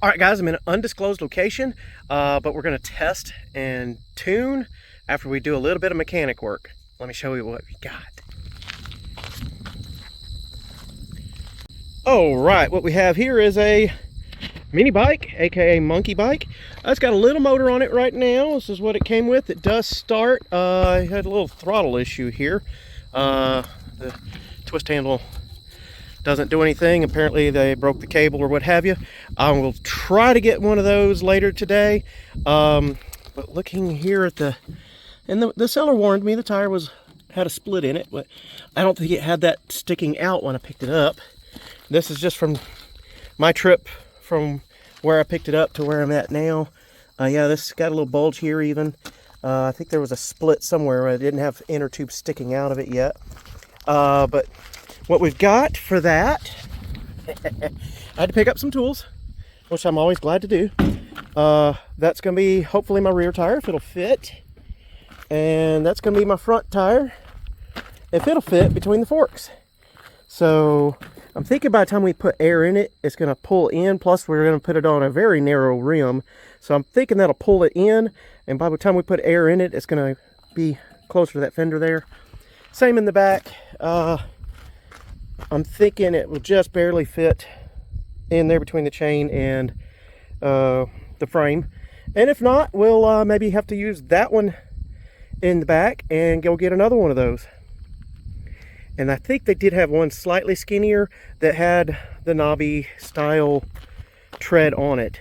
All right, guys, I'm in an undisclosed location, but we're going to test and tune after we do a little bit of mechanic work. Let me show you what we got. All right, what we have here is a mini bike, aka monkey bike. It's got a little motor on it right now. This is what it came with. It does start. It had a little throttle issue here. The twist handle doesn't do anything. Apparently they broke the cable or what have you. I will try to get one of those later today. But looking here at the seller warned me the tire had a split in it, but I don't think it had that sticking out when I picked it up. This is just from my trip from where I picked it up to where I'm at now. Yeah, this got a little bulge here even. I think there was a split somewhere where I didn't have inner tube sticking out of it yet. But what we've got for that, I had to pick up some tools, which I'm always glad to do. That's going to be hopefully my rear tire, if it'll fit. And that's going to be my front tire, if it'll fit between the forks. So I'm thinking by the time we put air in it, it's going to pull in. Plus, we're going to put it on a very narrow rim. So I'm thinking that'll pull it in. And by the time we put air in it, it's going to be closer to that fender there. Same in the back. I'm thinking it will just barely fit in there between the chain and the frame. And if not, we'll maybe have to use that one in the back and go get another one of those. And I think they did have one slightly skinnier that had the knobby style tread on it.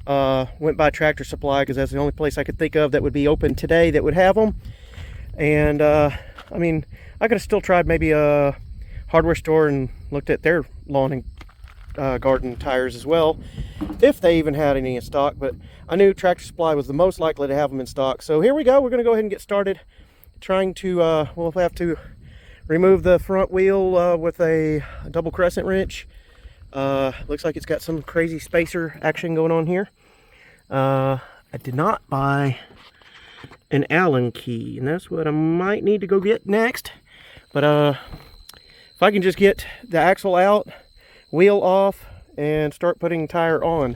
Went by Tractor Supply because that's the only place I could think of that would be open today that would have them. And I mean, I could have still tried maybe a hardware store and looked at their lawn and garden tires as well, if they even had any in stock. But I knew Tractor Supply was the most likely to have them in stock. So here we go. We're going to go ahead and get started trying to, we'll have to remove the front wheel with a double crescent wrench. Looks like it's got some crazy spacer action going on here. I did not buy an Allen key, and that's what I might need to go get next. But if I can just get the axle out, wheel off, and start putting tire on.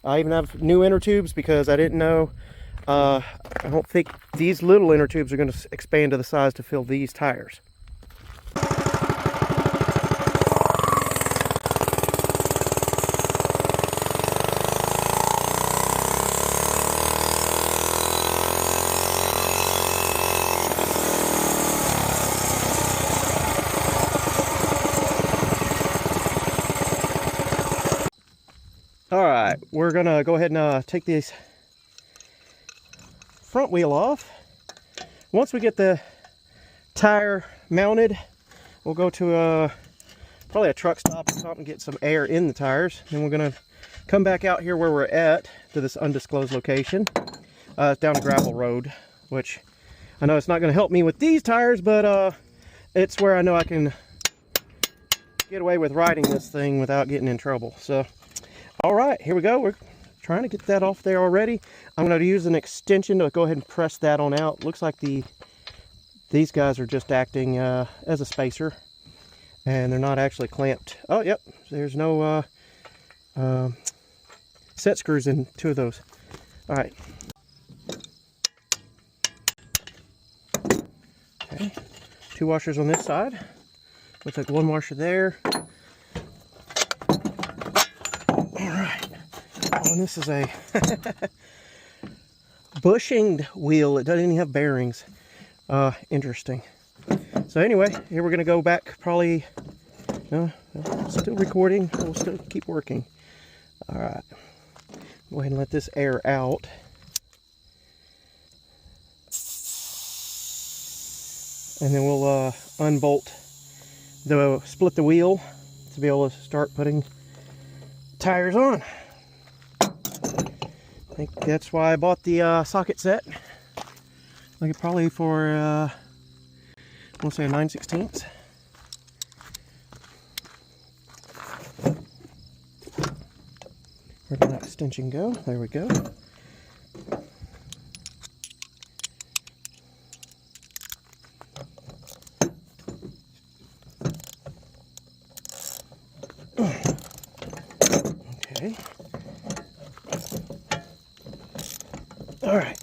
I even have new inner tubes because I didn't know. I don't think these little inner tubes are going to expand to the size to fill these tires. All right, we're gonna go ahead and take this front wheel off. Once we get the tire mounted, we'll go to probably a truck stop or something, get some air in the tires. Then we're gonna come back out here where we're at to this undisclosed location. It's down a gravel road, which I know it's not gonna help me with these tires, but it's where I know I can get away with riding this thing without getting in trouble. So all right, here we go. We're trying to get that off there already. I'm going to use an extension to go ahead and press that on out. Looks like these guys are just acting as a spacer, and they're not actually clamped. Oh, yep. There's no set screws in two of those. All right. Okay. Two washers on this side. Looks like one washer there. And this is a bushinged wheel. It doesn't even have bearings. Interesting. So anyway, here we're going to go back probably, still recording. We'll still keep working. All right. Go ahead and let this air out. And then we'll unbolt split the wheel to be able to start putting tires on. I think that's why I bought the socket set. Like probably for, I want to say a 9/16. Where did that extension go? There we go. Okay. All right.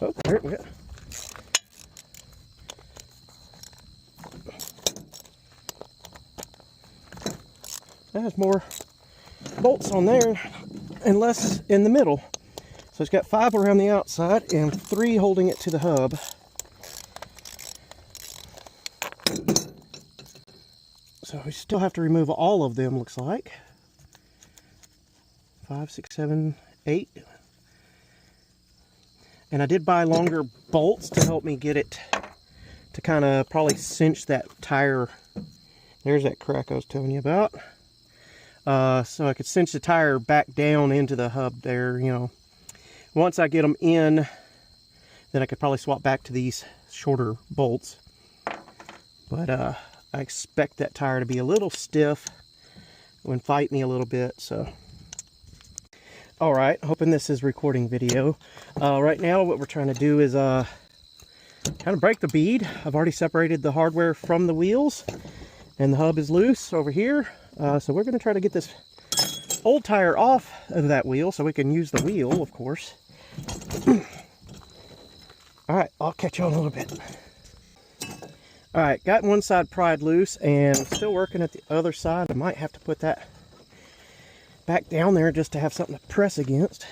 Oh, there we go. That has more bolts on there and less in the middle. So it's got 5 around the outside and 3 holding it to the hub. So we still have to remove all of them, looks like. 5, 6, 7, 8. And I did buy longer bolts to help me get it to kind of probably cinch that tire. There's that crack I was telling you about. So I could cinch the tire back down into the hub there, you know. Once I get them in, then I could probably swap back to these shorter bolts. But I expect that tire to be a little stiff when fighting me a little bit, so. All right, hoping this is recording video. Right now what we're trying to do is kind of break the bead. I've already separated the hardware from the wheels, and the hub is loose over here. So we're going to try to get this old tire off of that wheel so we can use the wheel, of course. All right, I'll catch you on a little bit. All right, got one side pried loose and still working at the other side. I might have to put that back down there just to have something to press against.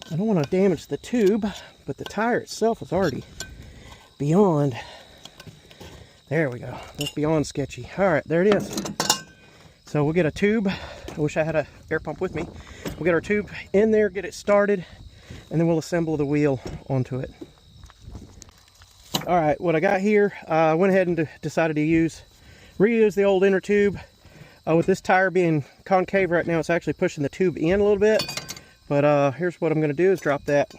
I don't want to damage the tube, but the tire itself is already beyond. There we go. That's beyond sketchy. All right, there it is. So we'll get a tube. I wish I had an air pump with me. We'll get our tube in there, get it started, and then we'll assemble the wheel onto it. All right, what I got here, I went ahead and decided to reuse the old inner tube. With this tire being concave right now, it's actually pushing the tube in a little bit. But here's what I'm going to do is drop that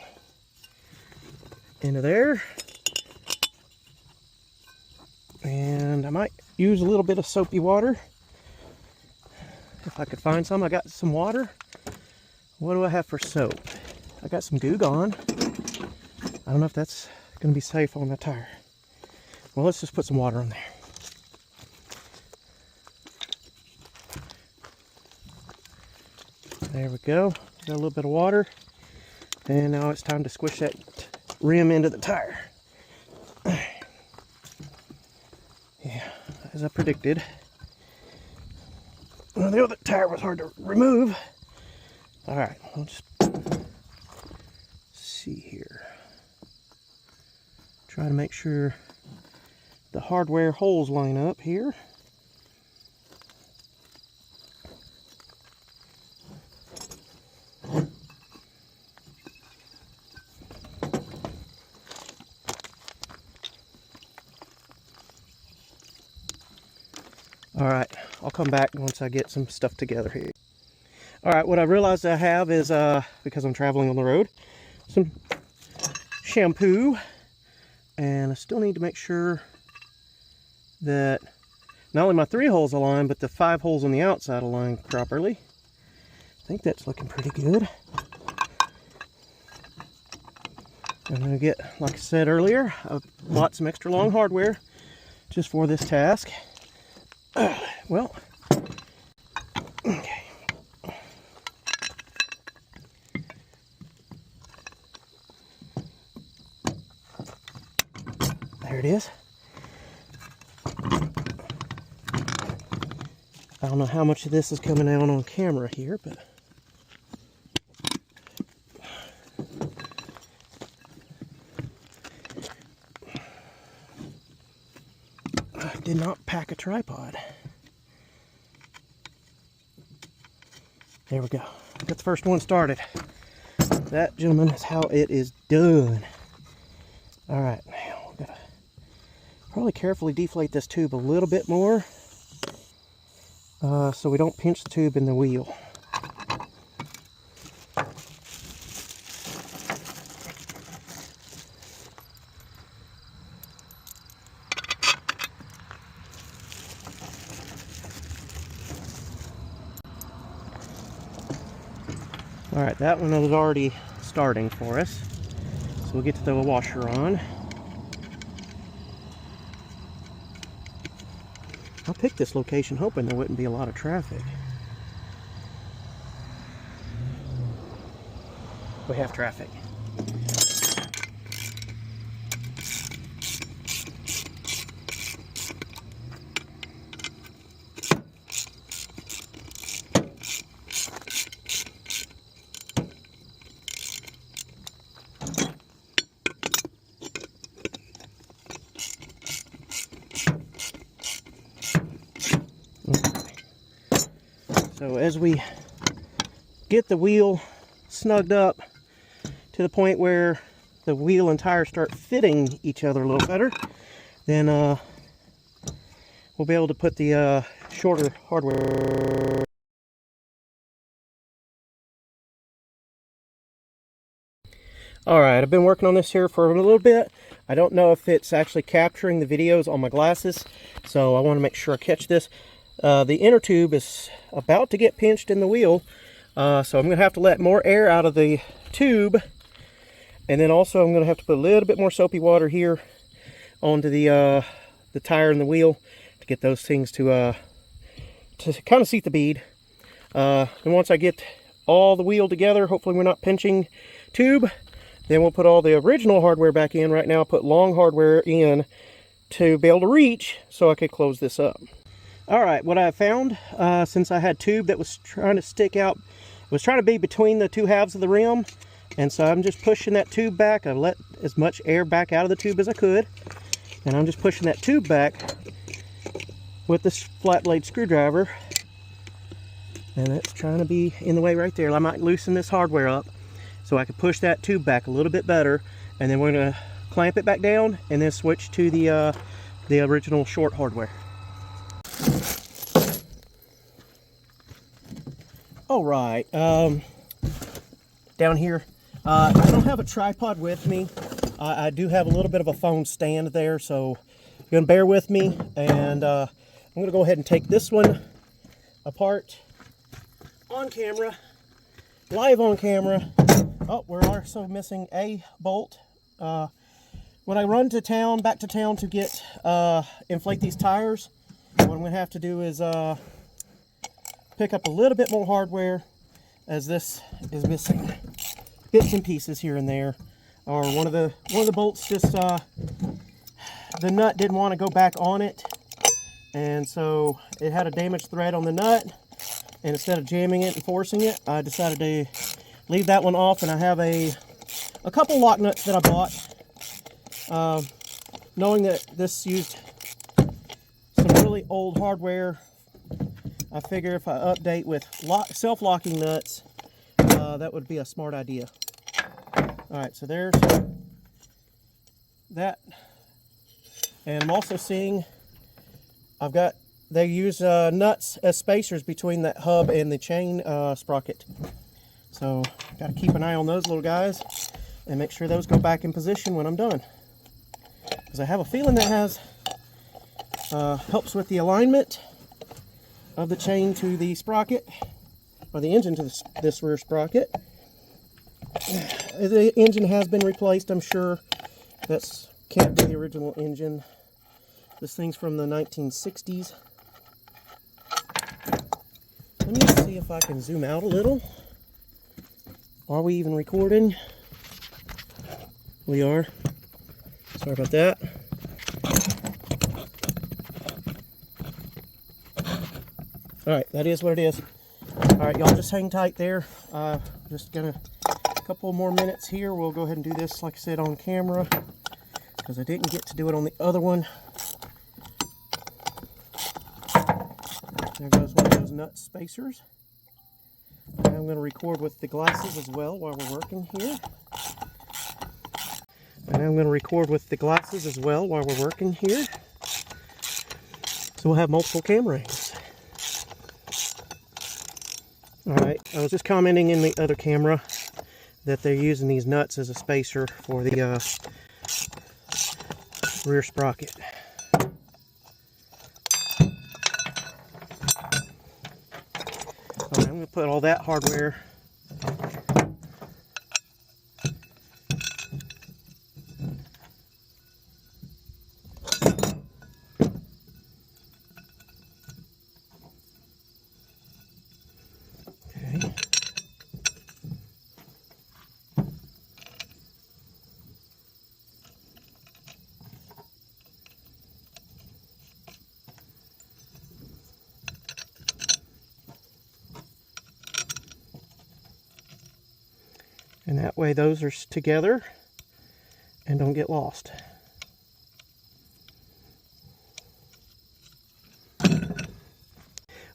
into there. And I might use a little bit of soapy water. If I could find some. I got some water. What do I have for soap? I got some Goo Gone. I don't know if that's going to be safe on the tire. Well, let's just put some water on there. There we go. Got a little bit of water, and now it's time to squish that rim into the tire. Yeah, as I predicted. Well, the other tire was hard to remove. All right, we'll just see here. Try to make sure the hardware holes line up here. All right, I'll come back once I get some stuff together here. All right, what I realized I have is, because I'm traveling on the road, some shampoo. And I still need to make sure that not only my 3 holes align, but the 5 holes on the outside align properly. I think that's looking pretty good. I'm going to get, like I said earlier, I bought some extra long hardware just for this task. Well, okay. There it is. I don't know how much of this is coming out on camera here, but I did not pack a tripod. There we go. Got the first one started. That, gentlemen, is how it is done. All right, now we've got to probably carefully deflate this tube a little bit more so we don't pinch the tube in the wheel. All right, that one is already starting for us. So we'll get to the washer on. I picked this location hoping there wouldn't be a lot of traffic. We have traffic. So as we get the wheel snugged up to the point where the wheel and tire start fitting each other a little better, then we'll be able to put the shorter hardware. Alright, I've been working on this here for a little bit. I don't know if it's actually capturing the videos on my glasses, so I want to make sure I catch this. The inner tube is about to get pinched in the wheel, so I'm going to have to let more air out of the tube, and then also I'm going to have to put a little bit more soapy water here onto the tire and the wheel to get those things to kind of seat the bead. And once I get all the wheel together, hopefully we're not pinching tube, then we'll put all the original hardware back in. Right now I put long hardware in to be able to reach so I could close this up. Alright, what I found, since I had tube that was trying to stick out, was trying to be between the two halves of the rim, and so I'm just pushing that tube back. I let as much air back out of the tube as I could, and I'm just pushing that tube back with this flat blade screwdriver, and it's trying to be in the way right there. I might loosen this hardware up so I can push that tube back a little bit better, and then we're going to clamp it back down and then switch to the original short hardware. Alright, down here, I don't have a tripod with me. I do have a little bit of a phone stand there, so you're going to bear with me, and I'm going to go ahead and take this one apart on camera, live on camera. Oh, we're also missing a bolt. When I run to town, back to town to get, inflate these tires, what I'm going to have to do is pick up a little bit more hardware, as this is missing bits and pieces here and there. Or one of the bolts just the nut didn't want to go back on it, and so it had a damaged thread on the nut, and instead of jamming it and forcing it, I decided to leave that one off. And I have a couple lock nuts that I bought, knowing that this used some really old hardware. I figure if I update with self-locking nuts, that would be a smart idea. Alright, so there's that. And I'm also seeing they use nuts as spacers between that hub and the chain sprocket. So, got to keep an eye on those little guys and make sure those go back in position when I'm done. Because I have a feeling that helps with the alignment of the chain to the sprocket, or the engine to this rear sprocket. The engine has been replaced, I'm sure. That's can't be the original engine. This thing's from the 1960s. Let me see if I can zoom out a little. Are we even recording? We are. Sorry about that. Alright, that is what it is. Alright, y'all just hang tight there. Just gonna, a couple more minutes here. We'll go ahead and do this, like I said, on camera, because I didn't get to do it on the other one. There goes one of those nut spacers. And I'm going to record with the glasses as well while we're working here. And I'm going to record with the glasses as well while we're working here. So we'll have multiple camera angles. Alright, I was just commenting in the other camera that they're using these nuts as a spacer for the rear sprocket. Alright, I'm going to put all that hardware And that way those are together and don't get lost.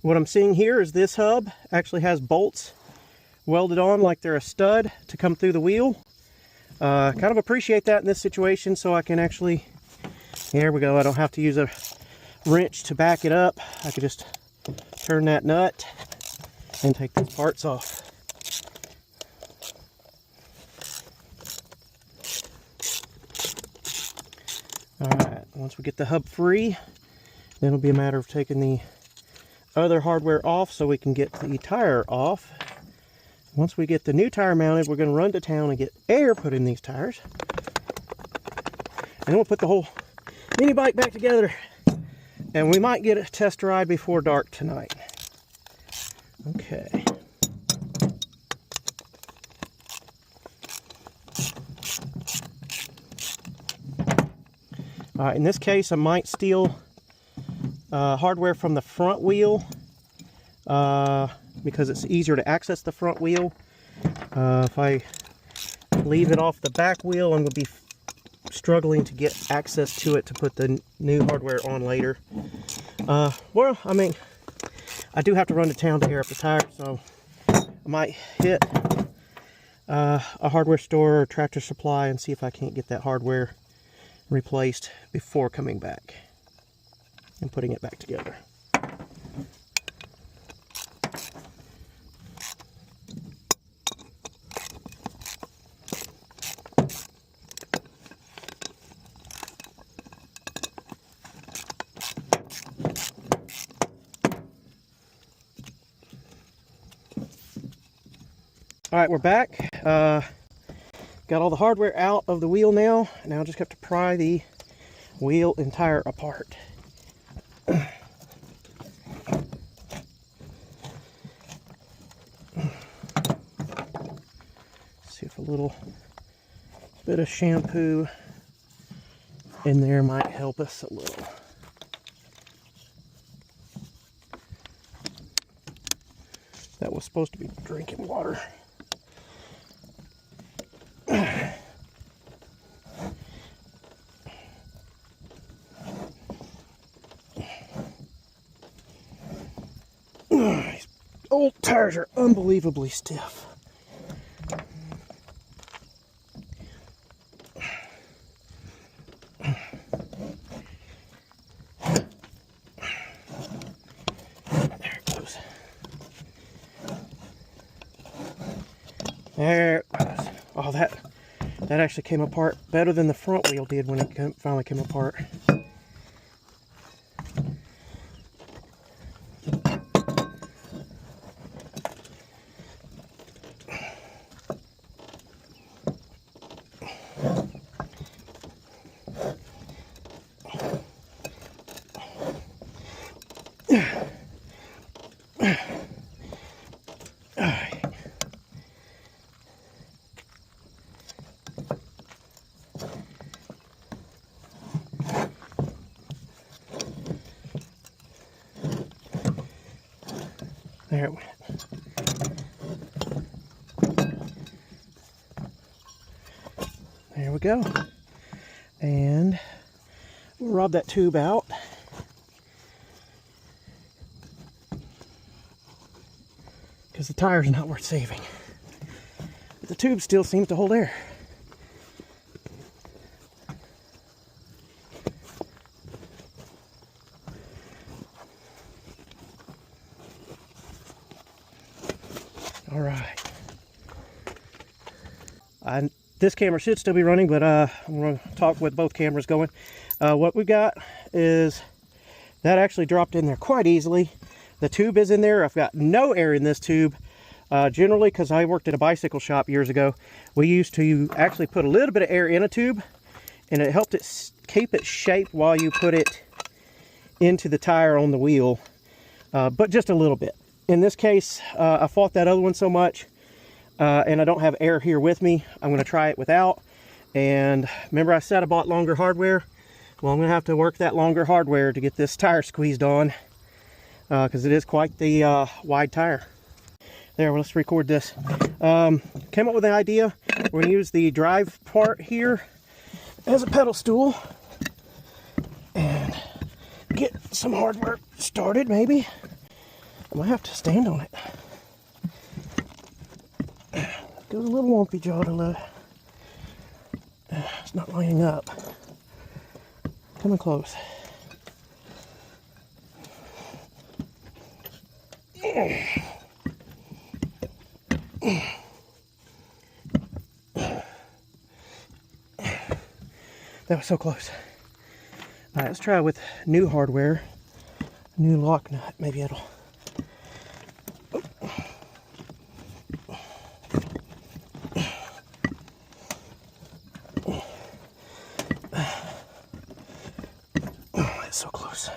What I'm seeing here is this hub actually has bolts welded on like they're a stud to come through the wheel. Kind of appreciate that in this situation, so I can actually, there we go, I don't have to use a wrench to back it up. I could just turn that nut and take these parts off. Alright, once we get the hub free, then it'll be a matter of taking the other hardware off so we can get the tire off. Once we get the new tire mounted, we're going to run to town and get air put in these tires. And then we'll put the whole mini bike back together. And we might get a test ride before dark tonight. Okay. In this case, I might steal hardware from the front wheel because it's easier to access the front wheel. If I leave it off the back wheel, I'm going to be struggling to get access to it to put the new hardware on later. Well, I mean, I do have to run to town to air up the tire, so I might hit a hardware store or Tractor Supply and see if I can't get that hardware replaced before coming back and putting it back together. All right, we're back. Got all the hardware out of the wheel now. Now I just have to pry the wheel and tire apart. See if a little bit of shampoo in there might help us a little. That was supposed to be drinking water. These old tires are unbelievably stiff. There it goes. There it goes. Oh, that actually came apart better than the front wheel did when it finally came apart. There it went. There we go. And we'll rub that tube out. Because the tire's not worth saving. But the tube still seems to hold air. All right. This camera should still be running, but I'm going to talk with both cameras going. What we've got is that actually dropped in there quite easily. The tube is in there. I've got no air in this tube. Generally, because I worked at a bicycle shop years ago, we used to actually put a little bit of air in a tube, and it helped it keep its shape while you put it into the tire on the wheel, but just a little bit. In this case, I fought that other one so much, and I don't have air here with me. I'm going to try it without. And remember I said I bought longer hardware? Well, I'm going to have to work that longer hardware to get this tire squeezed on, because it is quite the wide tire. There, well, let's record this. Came up with an idea. We're going to use the drive part here as a pedal stool and get some hardware started, maybe. I might have to stand on it. Goes a little wonky jawed a little. It's not lining up. Coming close. That was so close. Alright, let's try with new hardware. New lock nut. Maybe it'll... Oh, that's so close.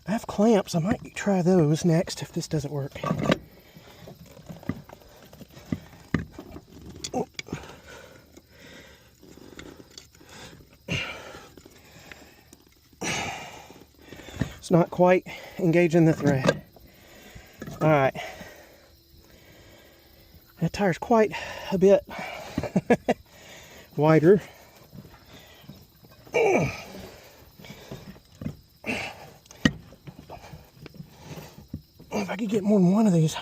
I have clamps. I might try those next if this doesn't work. It's not quite engaging the thread. Alright. That tire's quite a bit wider. If I could get more than one of these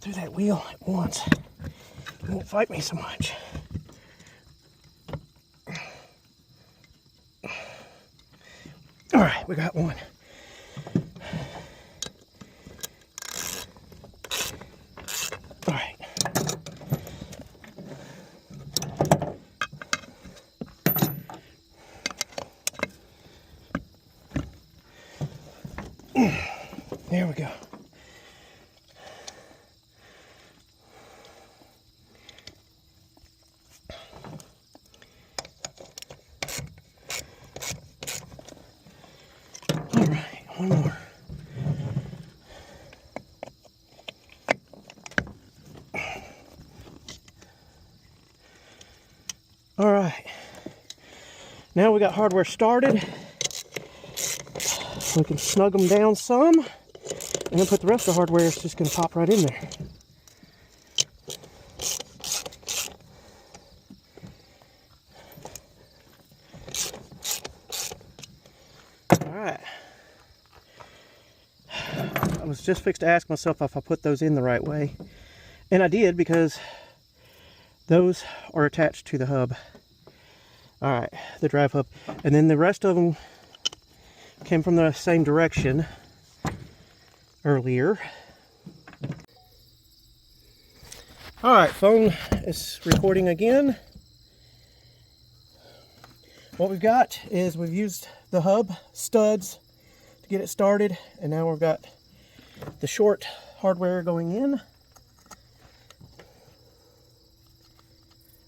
through that wheel at once, it won't fight me so much. Alright, we got one. Alright. There we go. One more. All right. Now we got hardware started. We can snug them down some, and then put the rest of the hardware. It's just going to pop right in there. All right. I was just fixed to ask myself if I put those in the right way. And I did, because those are attached to the hub. Alright, the drive hub. And then the rest of them came from the same direction earlier. Alright, phone is recording again. What we've got is we've used the hub studs to get it started, and now we've got the short hardware going in.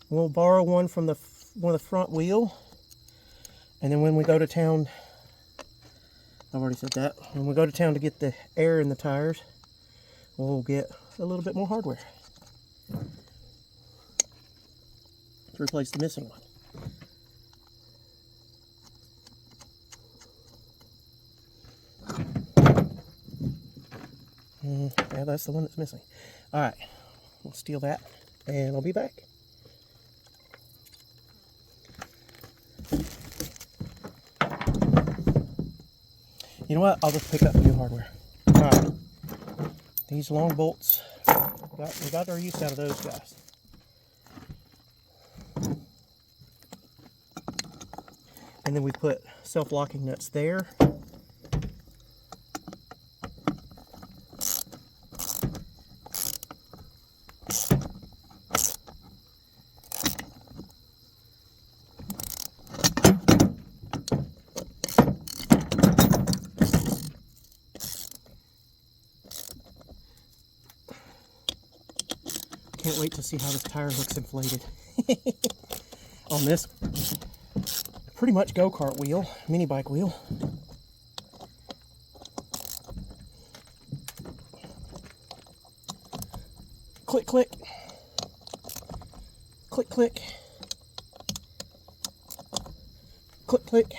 We'll borrow one from one of the front wheel, and then when we go to town, I've already said that, when we go to town to get the air in the tires, we'll get a little bit more hardware to replace the missing one. Yeah, that's the one that's missing. Alright, we'll steal that, and I'll be back. You know what? I'll just pick up new hardware. Alright, these long bolts, we got our use out of those guys. And then we put self-locking nuts there. Can't wait to see how this tire looks inflated. On this pretty much go-kart wheel, mini bike wheel. Click, click. Click, click. Click, click.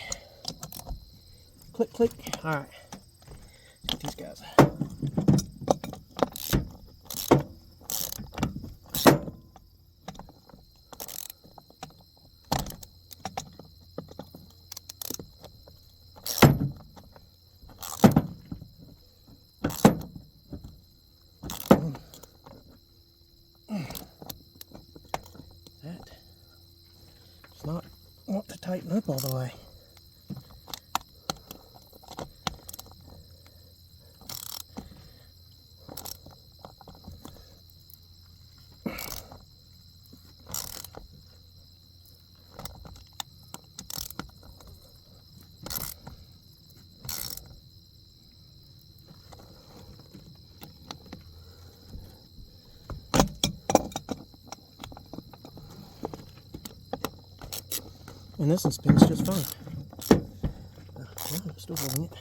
Click, click. Alright. Get these guys. It's not want to tighten up all the way. And this one spins just fine. Yeah, I'm still holding it.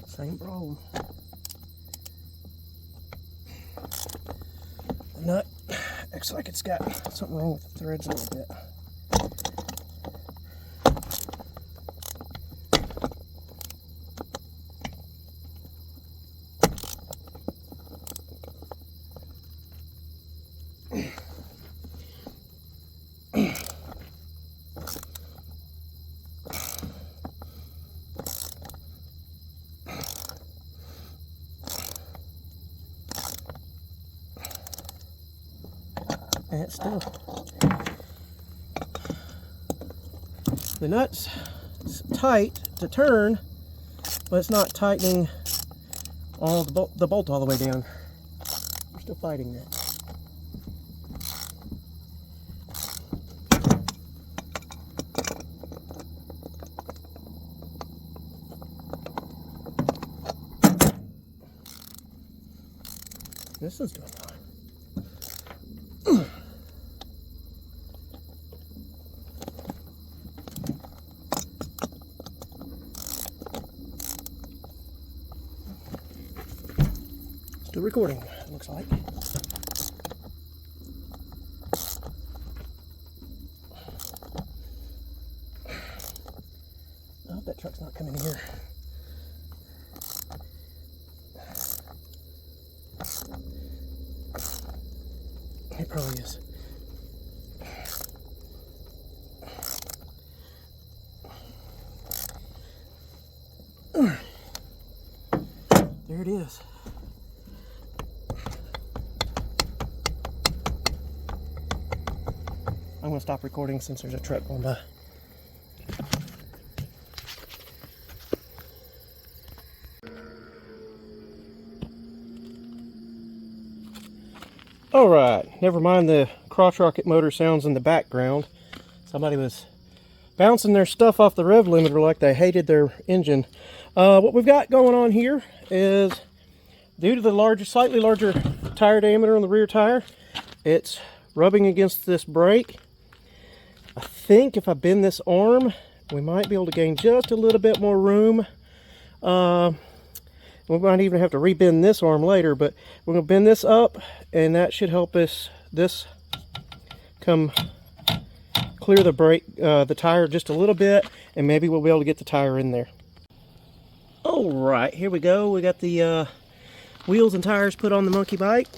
Same problem. The nut looks like it's got something wrong with the threads a little bit. And it's still, the nut's tight to turn, but it's not tightening all the bolt all the way down. We're still fighting that. This one's doing fine. Still recording, it looks like. I hope that truck's not coming here. It probably is. There it is. I'm going to stop recording since there's a truck going by. Alright, never mind the crotch rocket motor sounds in the background. Somebody was bouncing their stuff off the rev limiter like they hated their engine. What we've got going on here is, due to the slightly larger tire diameter on the rear tire, it's rubbing against this brake. I think if I bend this arm, we might be able to gain just a little bit more room. We might even have to rebend this arm later, but we're going to bend this up, and that should help us come clear the brake, the tire just a little bit, and maybe we'll be able to get the tire in there. All right, here we go. We got the wheels and tires put on the monkey bike.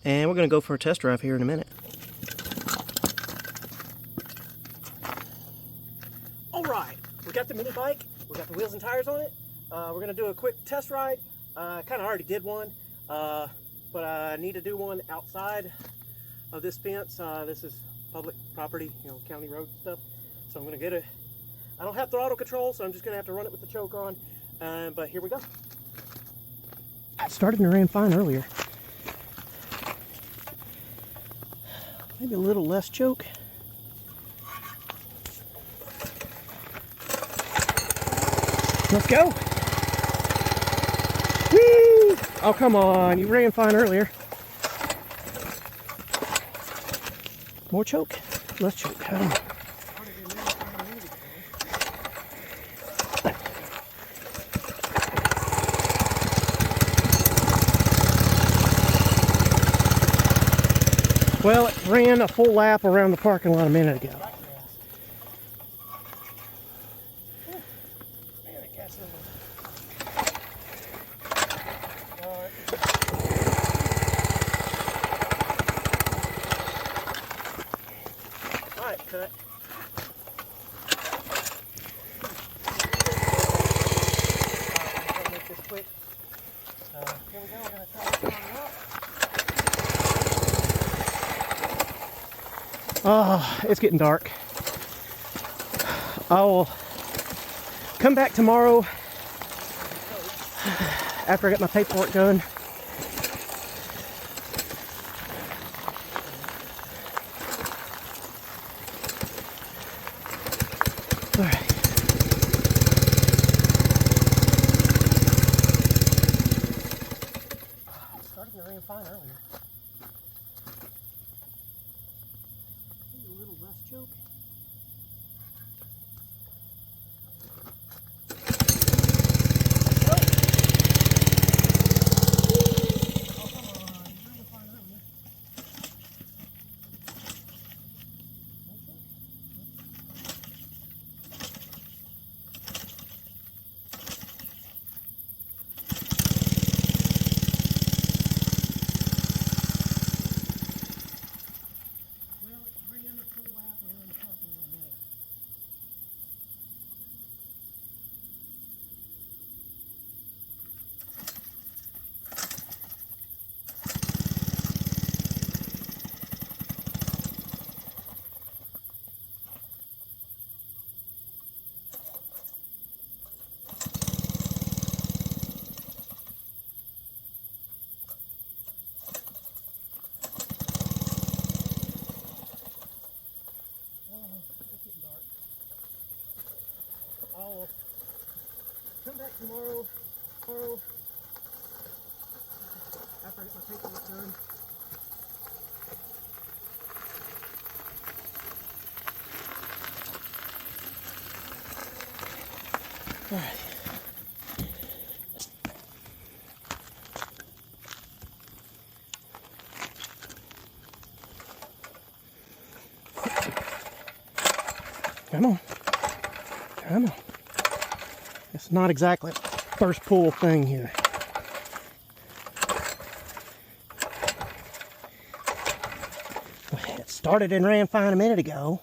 And we're going to go for a test drive here in a minute. All right, we got the mini bike. We got the wheels and tires on it. We're going to do a quick test ride. Kind of already did one, but I need to do one outside of this fence. This is public property, you know, county road stuff. So I'm going to get it. I don't have throttle control, so I'm just going to have to run it with the choke on. But here we go. I started and ran fine earlier. Maybe a little less choke. Let's go. Whee! Oh, come on. You ran fine earlier. More choke? Less choke. I don't know. Well, it ran a full lap around the parking lot a minute ago. Alright, cut. Make this quick. Here we go, we're going to try to turn it up. Oh, it's getting dark. I will come back tomorrow after I get my paperwork done. All right. It started to rain fine earlier. A little less choke. I'll come back tomorrow after I get my paperwork done. All right. Come on. Come on. It's not exactly a first pull thing here. It started and ran fine a minute ago.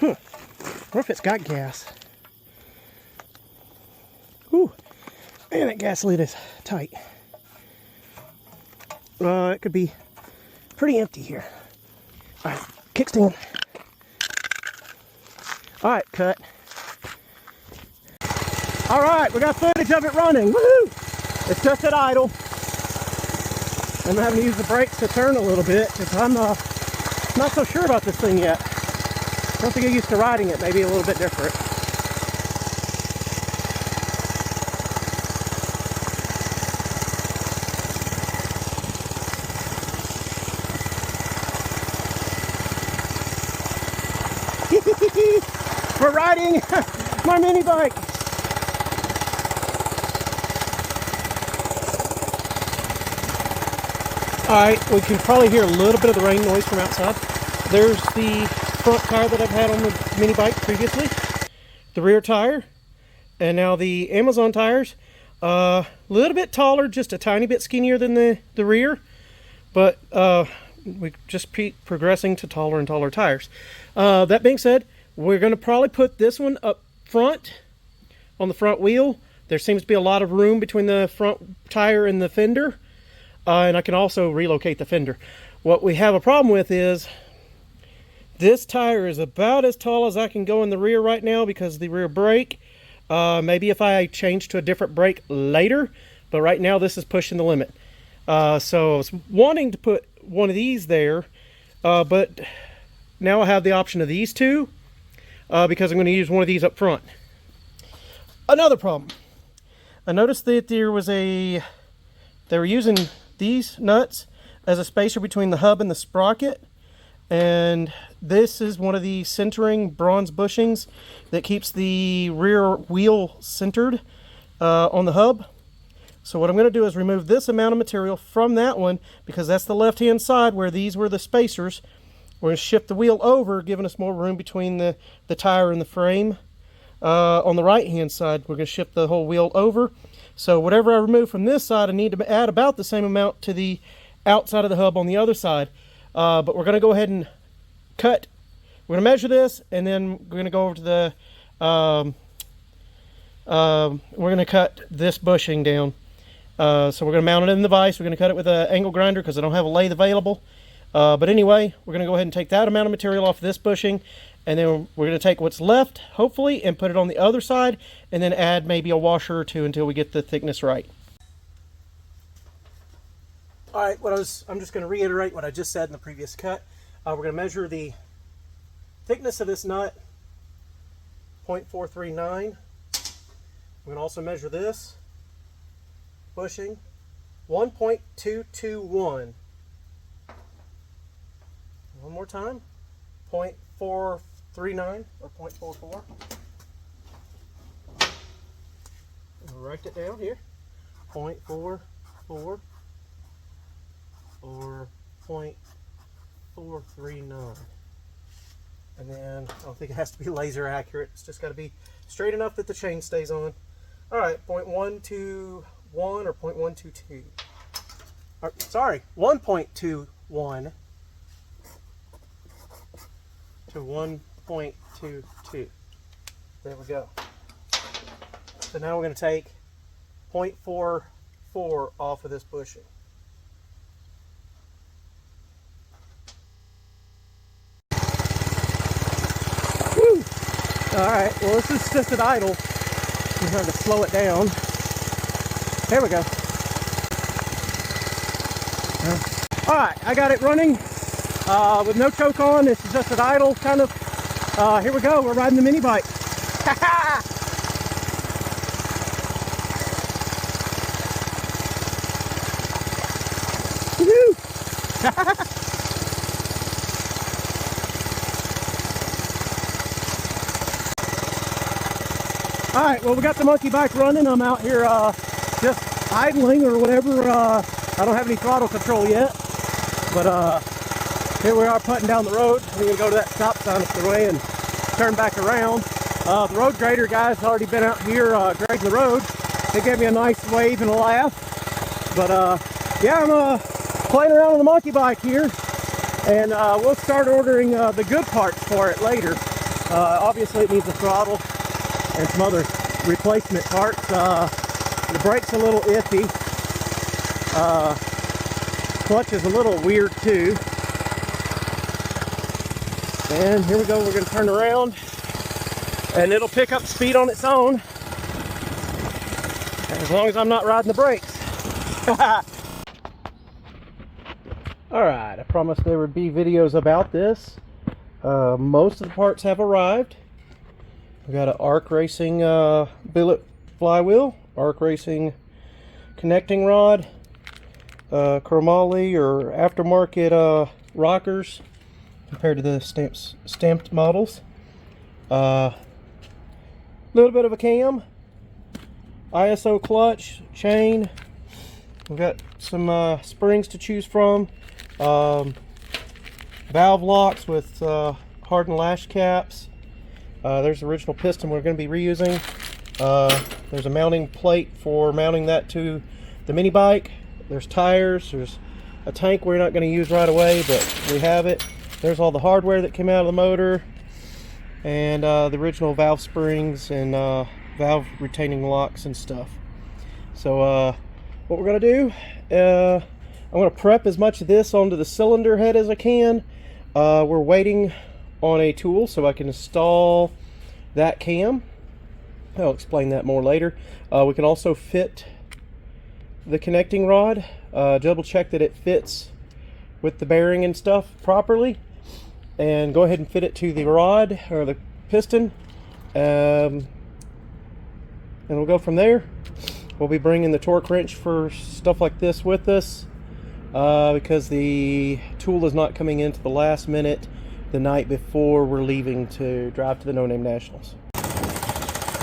Or if it's got gas. Whew. Man, that gas lid is tight. It could be pretty empty here. Alright, kickstand. Alright, cut. Alright, we got footage of it running. Woohoo! It's just at idle. I'm having to use the brakes to turn a little bit because I'm not so sure about this thing yet. Once I get used to riding it, maybe a little bit different. We're riding my mini bike. Alright, we can probably hear a little bit of the rain noise from outside. There's the front tire that I've had on the mini bike previously, the rear tire, and now the Amazon tires. A little bit taller, just a tiny bit skinnier than the rear, but we just keep progressing to taller and taller tires. That being said, we're going to probably put this one up front on the front wheel. There seems to be a lot of room between the front tire and the fender, and I can also relocate the fender. What we have a problem with is this tire is about as tall as I can go in the rear right now because of the rear brake. Maybe if I change to a different brake later, but right now this is pushing the limit. So I was wanting to put one of these there, but now I have the option of these two because I'm going to use one of these up front. Another problem. I noticed that they were using these nuts as a spacer between the hub and the sprocket. And this is one of the centering bronze bushings that keeps the rear wheel centered on the hub. So what I'm going to do is remove this amount of material from that one, because that's the left hand side where these were the spacers. We're going to shift the wheel over, giving us more room between the tire and the frame. On the right hand side, we're going to shift the whole wheel over. So whatever I remove from this side, I need to add about the same amount to the outside of the hub on the other side. But we're going to go ahead and cut. We're going to measure this, and then we're going to go over to the we're going to cut this bushing down. So we're going to mount it in the vise. We're going to cut it with an angle grinder because I don't have a lathe available. But anyway, we're going to go ahead and take that amount of material off this bushing, and then we're going to take what's left, hopefully, and put it on the other side, and then add maybe a washer or two until we get the thickness right. All right, I'm just going to reiterate what I just said in the previous cut. We're going to measure the thickness of this nut, 0.439. We're going to also measure this bushing, 1.221. One more time, 0.439 or 0.44. I'll write it down here, 0.44 or 0.439. And then I don't think it has to be laser accurate. It's just got to be straight enough that the chain stays on. All right, 0.121 or 0.122. Sorry, 1.21 to 1.22. There we go. So now we're going to take 0.44 off of this bushing. Woo! All right, well, this is just at idle. I'm trying to slow it down. There we go. All right, I got it running with no choke on. This is just at idle, kind of. Here we go. We're riding the mini bike. All right, well, we got the monkey bike running. I'm out here just idling or whatever. I don't have any throttle control yet, but here we are putting down the road. We're gonna go to that stop sign up the way and turn back around. The road grader guy's already been out here grading the road. They gave me a nice wave and a laugh. But yeah, I'm playing around with the monkey bike here, and we'll start ordering the good parts for it later. Obviously it needs a throttle and some other replacement parts. The brake's a little iffy. Clutch is a little weird too. And here we go, we're going to turn around and it'll pick up speed on its own as long as I'm not riding the brakes. Alright, I promised there would be videos about this. Most of the parts have arrived. We got an ARC Racing billet flywheel, ARC Racing connecting rod, chromoly or aftermarket rockers compared to the stamped models. Little bit of a cam, ISO clutch, chain. We've got some springs to choose from, valve locks with hardened lash caps. There's the original piston we're going to be reusing. There's a mounting plate for mounting that to the mini bike. There's tires. There's a tank we're not going to use right away, but we have it. There's all the hardware that came out of the motor, and the original valve springs and valve retaining locks and stuff. So what we're going to do, I'm going to prep as much of this onto the cylinder head as I can. We're waiting on a tool so I can install that cam. I'll explain that more later. We can also fit the connecting rod, double check that it fits with the bearing and stuff properly, and go ahead and fit it to the rod or the piston, and we'll go from there. We'll be bringing the torque wrench for stuff like this with us because the tool is not coming into the last minute the night before we're leaving to drive to the No Name Nationals.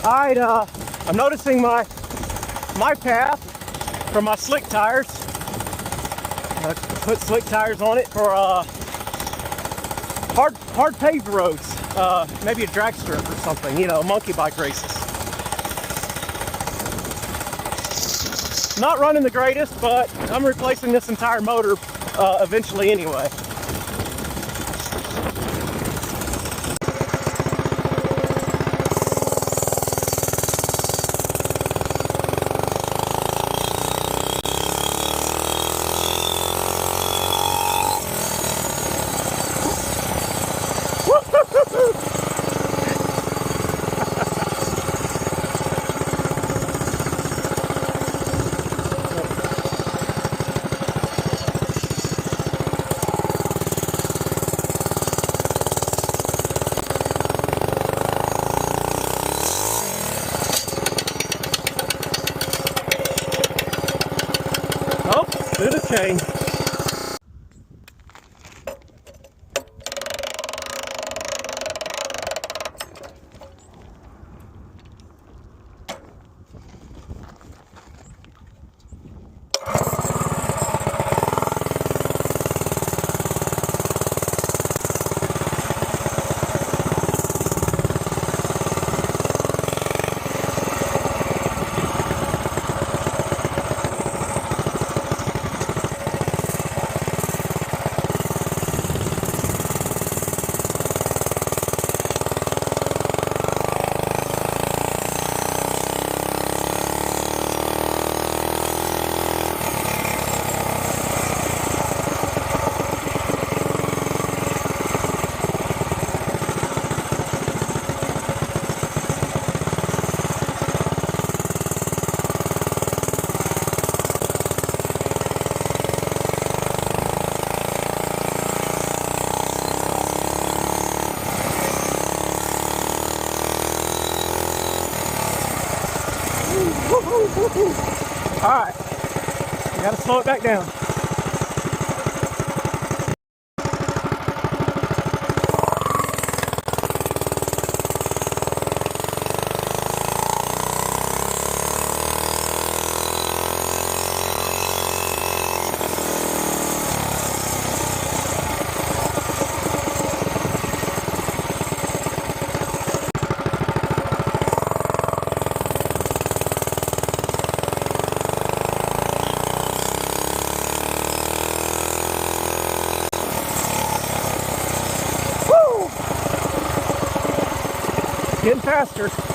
Alright, I'm noticing my path from my slick tires. I put slick tires on it for hard paved roads. Maybe a drag strip or something, you know, monkey bike races. Not running the greatest, but I'm replacing this entire motor eventually anyway. Through the chain. Alright, gotta slow it back down. Getting faster.